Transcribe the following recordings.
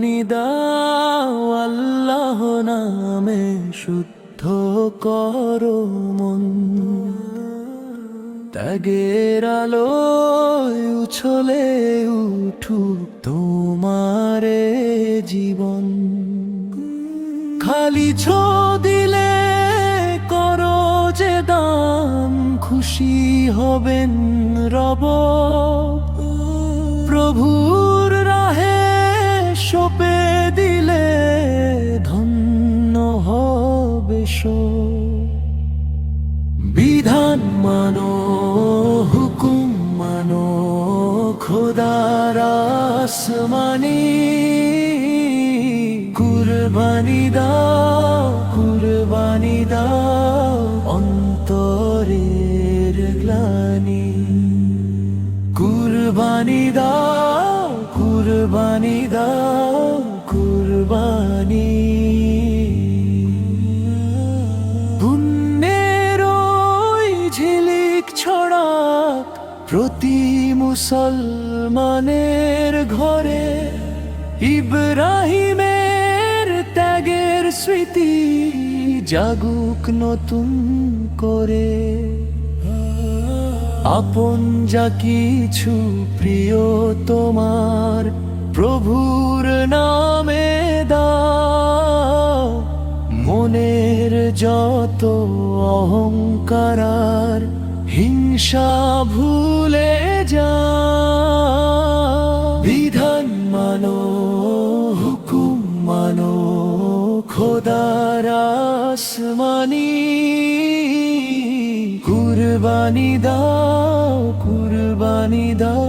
কুরবানি দাও আল্লাহ নামে শুদ্ধ করো মন। ত্যাগের আলোয় উছলে উঠুক তোমারে জীবন। খালি ছো দিলে করো যে দান, খুশি হবেন রব। প্রভুর রাহে সঁপে দিলে ধন্য হবে বিধান মানো, হুকুম মানো, খোদার আসমানি। কুরবানি দাও, কুরবানি দাও অন্তরের গ্লানি। কুরবানি দাও, কুরবানি দাও, কুরবানি। পুণ্যের ওই ঝিলিক ছড়াক প্রতি মুসলমানের ঘরে। ইব্রাহিমের ত্যাগের স্মৃতি জাগুক নতুন করে। আপন যা কিছু প্রিয় তোমার প্রভুর নামে দাও। মনের যত অহংকার আর হিংসা ভুলে যাও। বিধান মানো, হুকুম মানো, খোদার আসমানি। কুরবানি দাও, কুরবানি দাও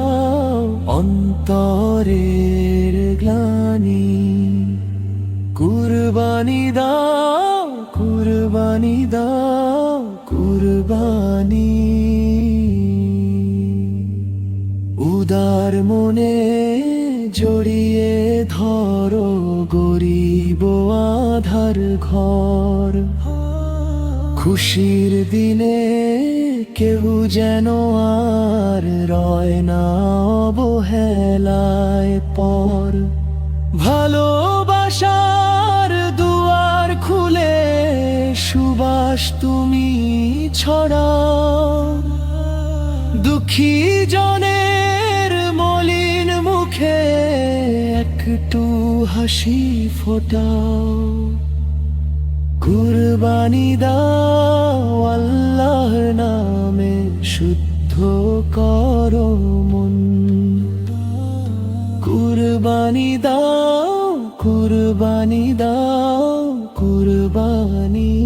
অন্তরের গ্লানি। কুরবানি দাও, কুরবানি দাও, কুরবানি। উদার মনে জড়িয়ে ধরো গরিব আধার ঘর। খুশির দিনে কেউ যেন আর রয় না অবহেলায় পর। ভালোবাসার দুয়ার খুলে সুবাস তুমি ছড়াও। দুঃখী জনের মলিন মুখে একটু হাসি ফোটাও। কুরবানি দাও আল্লাহর নামে শুদ্ধ করো মন। কুরবানি দাও, কুরবানি দাও, কুরবানি।